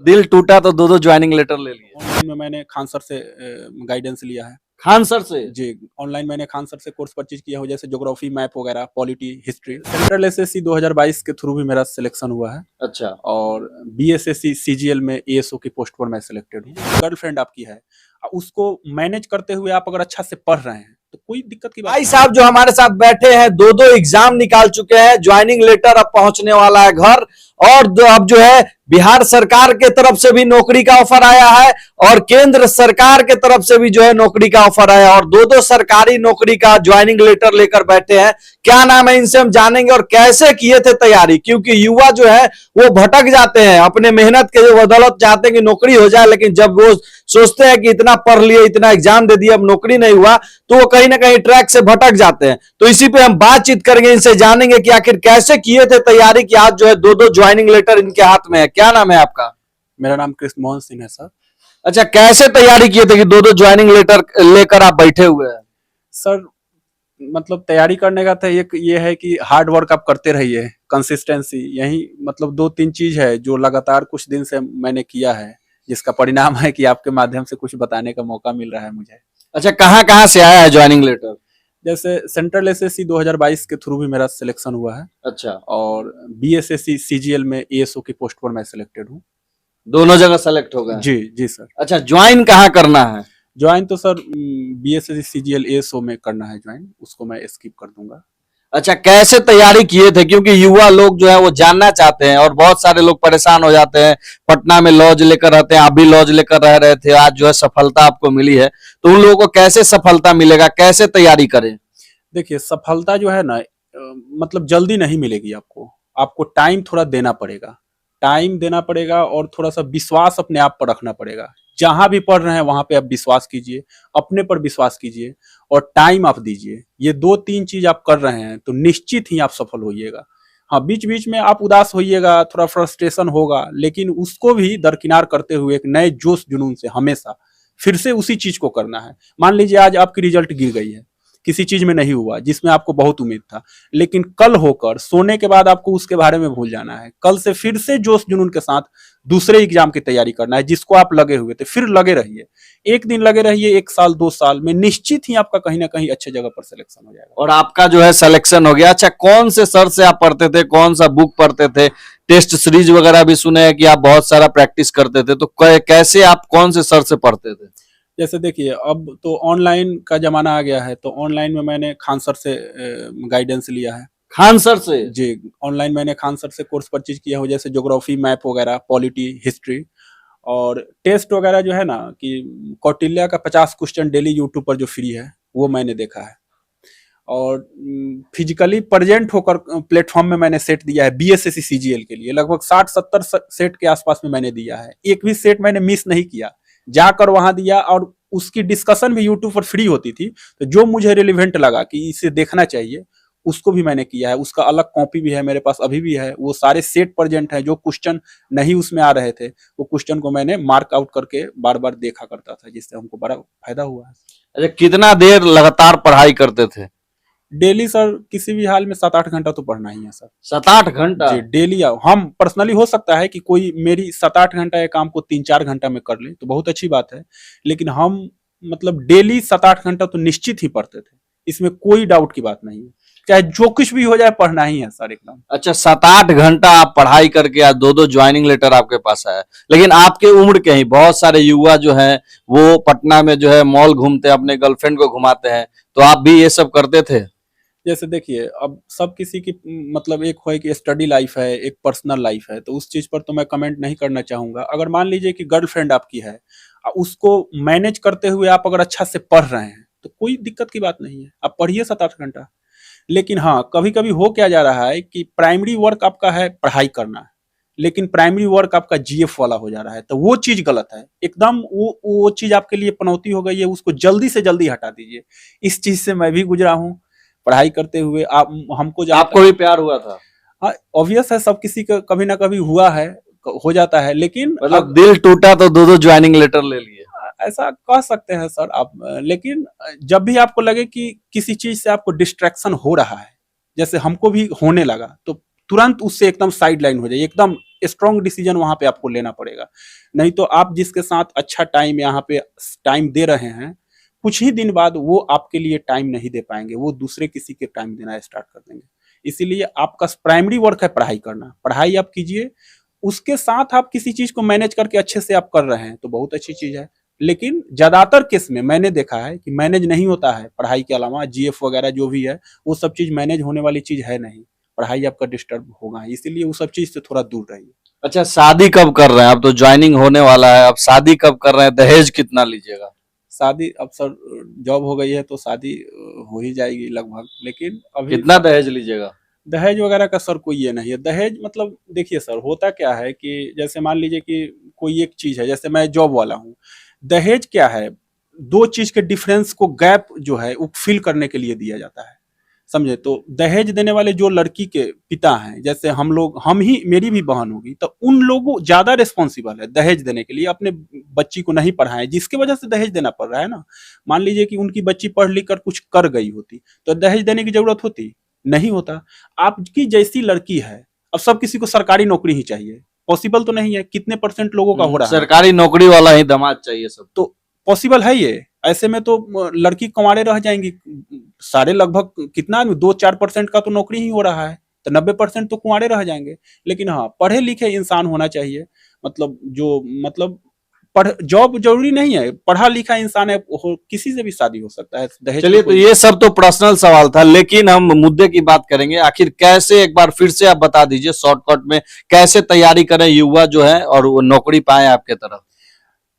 दिल टूटा तो दो दो ज्वाइनिंग लेटर ले लिए। ऑनलाइन में मैंने खान सर से गाइडेंस लिया है। खान सर से? जी, ऑनलाइन मैंने खान सर से कोर्स परचेज किया हो, जैसे ज्योग्राफी, मैप वगैरह, पॉलिटी, हिस्ट्री। सेंट्रल एसएससी 2022 के थ्रू भी मेरा सिलेक्शन हुआ है। अच्छा। और बीएसएससी सीजीएल में एएसओ की पोस्ट पर मैं सिलेक्टेड हूँ। गर्लफ्रेंड आपकी है, उसको मैनेज करते हुए आप अगर अच्छा से पढ़ रहे हैं तो कोई दिक्कत की बात भाई साहब जो हमारे साथ बैठे हैं, दो दो एग्जाम निकाल चुके हैं, ज्वाइनिंग लेटर अब पहुंचने वाला है घर, और अब जो है बिहार सरकार के तरफ से भी नौकरी का ऑफर आया है और केंद्र सरकार के तरफ से भी जो है नौकरी का ऑफर आया, और दो दो सरकारी नौकरी का ज्वाइनिंग लेटर लेकर बैठे हैं। क्या नाम है, इनसे हम जानेंगे और कैसे किए थे तैयारी, क्योंकि युवा जो है वो भटक जाते हैं अपने मेहनत के जो बदौलत, चाहते हैं कि नौकरी हो जाए, लेकिन जब वो सोचते हैं कि इतना पढ़ लिए, इतना एग्जाम दे दिया, अब नौकरी नहीं हुआ, तो वो कहीं ना कहीं ट्रैक से भटक जाते हैं। तो इसी पे हम बातचीत करेंगे, इनसे जानेंगे कि आखिर कैसे किए थे तैयारी कि आज जो है दो दो ज्वाइनिंग लेटर इनके हाथ में है। क्या नाम है आपका? मेरा नाम कृष्ण मोहन सिंह है सर। अच्छा, कैसे तैयारी किए थे कि दो दो ज्वाइनिंग लेटर लेकर आप बैठे हुए हैं? सर मतलब तैयारी करने का था, एक ये है कि हार्ड वर्क आप करते रहिए, कंसिस्टेंसी, यही मतलब दो तीन चीज है जो लगातार कुछ दिन से मैंने किया है, जिसका परिणाम है कि आपके माध्यम से कुछ बताने का मौका मिल रहा है मुझे। अच्छा, कहाँ कहाँ से आया है ज्वाइनिंग लेटर? जैसे सेंट्रल एसएससी 2022 के थ्रू भी मेरा सिलेक्शन हुआ है। अच्छा। और बीएसएससी सीजीएल में एएसओ की पोस्ट पर मैं सिलेक्टेड हूँ। दोनों जगह सेलेक्ट हो गए? जी जी सर। अच्छा, ज्वाइन कहाँ करना है? ज्वाइन तो सर बीएसएससी सीजीएल एएसओ में करना है ज्वाइन, उसको मैं स्किप कर दूंगा। अच्छा, कैसे तैयारी किए थे, क्योंकि युवा लोग जो है वो जानना चाहते हैं और बहुत सारे लोग परेशान हो जाते हैं। पटना में लॉज लेकर रहते हैं, आप भी लॉज लेकर रह रहे थे, आज जो है सफलता आपको मिली है, तो उन लोगों को कैसे सफलता मिलेगा, कैसे तैयारी करें? देखिए, सफलता जो है ना मतलब जल्दी नहीं मिलेगी आपको, आपको टाइम थोड़ा देना पड़ेगा, टाइम देना पड़ेगा और थोड़ा सा विश्वास अपने आप पर रखना पड़ेगा। जहां भी पढ़ रहे हैं वहां पे आप विश्वास कीजिए, अपने पर विश्वास कीजिए और टाइम आप दीजिए। ये दो तीन चीज आप कर रहे हैं तो निश्चित ही आप सफल होइएगा। हाँ, बीच बीच में आप उदास होइएगा, थोड़ा फ्रस्ट्रेशन होगा, लेकिन उसको भी दरकिनार करते हुए एक नए जोश जुनून से हमेशा फिर से उसी चीज को करना है। मान लीजिए आज आपकी रिजल्ट गिर गई है, किसी चीज में नहीं हुआ जिसमें आपको बहुत उम्मीद था, लेकिन कल होकर सोने के बाद आपको उसके बारे में भूल जाना है। कल से फिर से जोश जुनून के साथ दूसरे एग्जाम की तैयारी करना है जिसको आप लगे हुए थे, फिर लगे रहिए, एक दिन लगे रहिए, एक साल दो साल में निश्चित ही आपका कहीं ना कहीं अच्छे जगह पर सिलेक्शन हो जाएगा। और आपका जो है सिलेक्शन हो गया। अच्छा, कौन से सर से आप पढ़ते थे, कौन सा बुक पढ़ते थे? टेस्ट सीरीज वगैरह भी सुने हैं कि आप बहुत सारा प्रैक्टिस करते थे, तो कैसे आप कौन से सर से पढ़ते थे? जैसे देखिए, अब तो ऑनलाइन का जमाना आ गया है, तो ऑनलाइन में मैंने खान सर से गाइडेंस लिया है। खान सर से? जी, ऑनलाइन मैंने खान सर से कोर्स परचेज किया हो, जैसे ज्योग्राफी, मैप वगैरह, पॉलिटी, हिस्ट्री। और टेस्ट वगैरह जो है ना कि कौटिल्य का 50 क्वेश्चन डेली यूट्यूब पर जो फ्री है वो मैंने देखा है। और फिजिकली प्रेजेंट होकर प्लेटफॉर्म में मैंने सेट दिया है बीएसएससी सीजीएल के लिए, लगभग 60-70 सेट के आसपास में मैंने दिया है। एक भी सेट मैंने मिस नहीं किया, जाकर वहां दिया, और उसकी डिस्कशन भी यूट्यूब पर फ्री होती थी, तो जो मुझे रिलेवेंट लगा कि इसे देखना चाहिए उसको भी मैंने किया है। उसका अलग कॉपी भी है मेरे पास, अभी भी है। वो सारे सेट प्रेजेंट है, जो क्वेश्चन नहीं उसमें आ रहे थे वो क्वेश्चन को मैंने मार्क आउट करके बार बार देखा करता था, जिससे हमको बड़ा फायदा हुआ है। अच्छा, कितना देर लगातार पढ़ाई करते थे? डेली सर किसी भी हाल में 7-8 घंटा तो पढ़ना ही है सर। 7-8 घंटा? जी, डेली। हम पर्सनली हो सकता है कि कोई मेरी 7-8 घंटा के काम को 3-4 घंटा में कर ले तो बहुत अच्छी बात है, लेकिन हम मतलब डेली 7-8 घंटा तो निश्चित ही पढ़ते थे, इसमें कोई डाउट की बात नहीं है। चाहे जो कुछ भी हो जाए पढ़ना ही है सर, एकदम। अच्छा, 7-8 घंटा आप पढ़ाई करके आज दो दो ज्वाइनिंग लेटर आपके पास आया, लेकिन आपके उम्र के ही बहुत सारे युवा जो हैं वो पटना में जो है मॉल घूमते हैं, अपने गर्लफ्रेंड को घुमाते हैं, तो आप भी ये सब करते थे? जैसे देखिए, अब सब किसी की मतलब एक है कि स्टडी लाइफ है, एक पर्सनल लाइफ है, तो उस चीज पर तो मैं कमेंट नहीं करना चाहूंगा। अगर मान लीजिए कि गर्लफ्रेंड आपकी है, उसको मैनेज करते हुए आप अगर अच्छा से पढ़ रहे हैं तो कोई दिक्कत की बात नहीं है, आप पढ़िए 7-8 घंटा। लेकिन हाँ, कभी कभी हो क्या जा रहा है कि प्राइमरी वर्क आपका है पढ़ाई करना, लेकिन प्राइमरी वर्क आपका जीएफ वाला हो जा रहा है, तो वो चीज गलत है एकदम। वो चीज आपके लिए पनौती हो गई है, उसको जल्दी से जल्दी हटा दीजिए। इस चीज से मैं भी गुजरा हूँ पढ़ाई करते हुए। आप हमको आपको भी प्यार हुआ था? हाँ, ऑब्वियस है, सब किसी का कभी ना कभी हुआ है, हो जाता है, लेकिन मतलब दिल टूटा तो दो दो ज्वाइनिंग लेटर ले लिए? ऐसा कह सकते हैं सर आप। लेकिन जब भी आपको लगे कि किसी चीज से आपको डिस्ट्रैक्शन हो रहा है, जैसे हमको भी होने लगा, तो तुरंत उससे एकदम साइड लाइन हो जाइए, एकदम स्ट्रॉन्ग डिसीजन वहां पे आपको लेना पड़ेगा। नहीं तो आप जिसके साथ अच्छा टाइम यहाँ पे टाइम दे रहे हैं, कुछ ही दिन बाद वो आपके लिए टाइम नहीं दे पाएंगे, वो दूसरे किसी के टाइम देना स्टार्ट कर देंगे। इसीलिए आपका प्राइमरी वर्क है पढ़ाई करना, पढ़ाई आप कीजिए, उसके साथ आप किसी चीज को मैनेज करके अच्छे से आप कर रहे हैं तो बहुत अच्छी चीज है। लेकिन ज्यादातर केस में मैंने देखा है कि मैनेज नहीं होता है, पढ़ाई के अलावा जीएफ वगैरह जो भी है वो सब चीज मैनेज होने वाली चीज है नहीं, पढ़ाई आपका डिस्टर्ब होगा, इसीलिए वो सब चीज से थोड़ा दूर रहिए। अच्छा, शादी कब कर रहे हैं? अब तो ज्वाइनिंग होने वाला है, अब शादी कब कर रहे हैं? दहेज कितना लीजिएगा? शादी अब सर जॉब हो गई है तो शादी हो ही जाएगी लगभग, लेकिन अभी कितना दहेज लीजिएगा? दहेज वगैरह का सर कोई ये नहीं है। दहेज मतलब देखिए सर, होता क्या है कि जैसे मान लीजिए कि कोई एक चीज है, जैसे मैं जॉब वाला हूँ, दहेज क्या है, दो चीज के डिफरेंस को, गैप जो है वो फिल करने के लिए दिया जाता है, समझे। तो दहेज देने वाले जो लड़की के पिता हैं, जैसे हम लोग, हम ही, मेरी भी बहन होगी, तो उन लोगों ज्यादा रिस्पॉन्सिबल है दहेज देने के लिए, अपने बच्ची को नहीं पढ़ाएं, जिसकी वजह से दहेज देना पड़ रहा है ना। मान लीजिए कि उनकी बच्ची पढ़ लिख कर कुछ कर गई होती तो दहेज देने की जरूरत होती नहीं होता। आपकी जैसी लड़की है, अब सब किसी को सरकारी नौकरी ही चाहिए, पॉसिबल तो नहीं है, कितने % लोगों का हो रहा है। सरकारी नौकरी वाला ही दामाद चाहिए सब। तो पॉसिबल है ये? ऐसे में तो लड़की कुंवारे रह जाएंगी सारे, लगभग कितना 2-4% का तो नौकरी ही हो रहा है, तो 90% तो कुंवारे रह जाएंगे। लेकिन हाँ, पढ़े लिखे इंसान होना चाहिए, मतलब जो मतलब पढ़, जॉब जरूरी नहीं है, पढ़ा लिखा इंसान है, किसी से भी शादी हो सकता है। दहेज चलिए, तो ये सब तो पर्सनल सवाल था, लेकिन हम मुद्दे की बात करेंगे। आखिर कैसे, एक बार फिर से आप बता दीजिए शॉर्टकट में, कैसे तैयारी करें युवा जो है और वो नौकरी पाए आपके तरफ?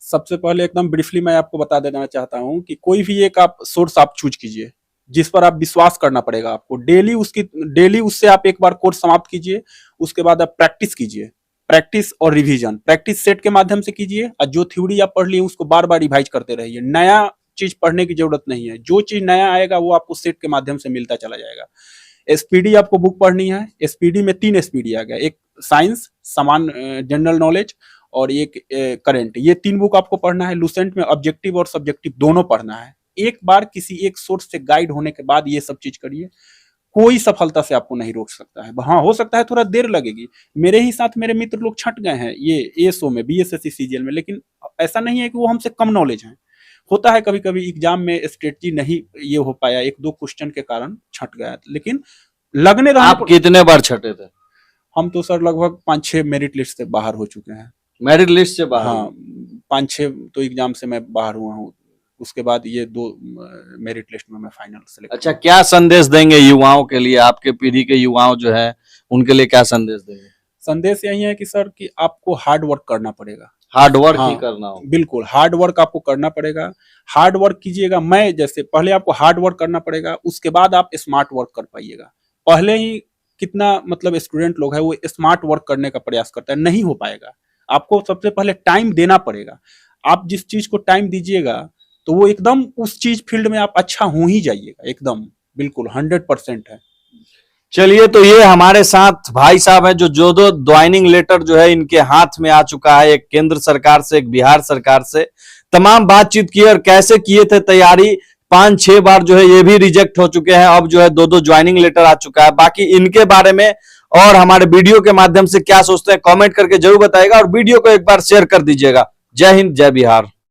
सबसे पहले एकदम ब्रीफली मैं आपको बता देना चाहता हूँ कि कोई भी एक आप सोर्स आप चूज कीजिए जिस पर आप विश्वास करना पड़ेगा आपको, डेली उससे आप एक बार कोर्स समाप्त कीजिए, उसके बाद आप प्रैक्टिस कीजिए, प्रैक्टिस और रिवीजन, प्रैक्टिस सेट के माध्यम से कीजिए, और जो थ्योरी आप पढ़ लिए उसको बार बार रिवाइज करते रहिए। नया चीज पढ़ने की जरूरत नहीं है, जो चीज नया आएगा वो आपको सेट के माध्यम से मिलता चला जाएगा। एसपीडी आपको बुक पढ़नी है, एसपीडी में 3 एसपीडी आ गया, एक साइंस, समान जनरल नॉलेज, और एक करंट, ये 3 बुक आपको पढ़ना है। लुसेंट में ऑब्जेक्टिव और सब्जेक्टिव दोनों पढ़ना है। एक बार किसी एक सोर्स से गाइड होने के बाद ये सब चीज करिए, कोई सफलता से आपको नहीं रोक सकता है। हाँ, हो सकता है थोड़ा देर लगेगी, मेरे ही साथ मेरे मित्र लोग छट गए हैं ये एएसओ में, बीएसएससी सीजीएल में, लेकिन ऐसा नहीं है कि वो हमसे कम नॉलेज है। होता है कभी कभी एग्जाम में स्ट्रेटजी नहीं ये हो पाया, 1-2 क्वेश्चन के कारण छट गया, लेकिन लगने रहा। आप कितने बार छटे थे? हम तो सर लगभग 5-6 मेरिट लिस्ट से बाहर हो चुके हैं। मेरिट लिस्ट से बाहर? हाँ, 5-6 तो एग्जाम से मैं बाहर हुआ हूँ, उसके बाद ये 2 मेरिट लिस्ट में मैं फाइनल सेलेक्ट। अच्छा, क्या संदेश देंगे युवाओं के लिए, आपके पीढ़ी के युवाओं जो है उनके लिए क्या संदेश देंगे? संदेश यही है कि सर कि आपको हार्ड वर्क करना पड़ेगा। हार्ड वर्क हाँ, ही करना हो। बिल्कुल हार्ड वर्क आपको करना पड़ेगा। हार्ड वर्क कीजिएगा, मैं जैसे पहले आपको हार्ड वर्क करना पड़ेगा, उसके बाद आप स्मार्ट वर्क कर पाइएगा। पहले ही कितना मतलब स्टूडेंट लोग है वो स्मार्ट वर्क करने का प्रयास करता है, नहीं हो पाएगा। आपको सबसे पहले टाइम देना पड़ेगा। आप जिस चीज को टाइम दीजिएगा तो वो एकदम उस चीज फील्ड में आप अच्छा हो ही जाइएगा, एकदम बिल्कुल 100% है। चलिए, तो ये हमारे साथ भाई साहब हैं जो दो ज्वाइनिंग लेटर जो है इनके हाथ में आ चुका है, एक केंद्र सरकार से, एक बिहार सरकार से। तमाम बातचीत की और कैसे किए थे तैयारी, 5-6 बार जो है ये भी रिजेक्ट हो चुके हैं, अब जो है 2-2 ज्वाइनिंग लेटर आ चुका है। बाकी इनके बारे में और हमारे वीडियो के माध्यम से क्या सोचते हैं कमेंट करके जरूर बताइएगा, और वीडियो को एक बार शेयर कर दीजिएगा। जय हिंद, जय बिहार।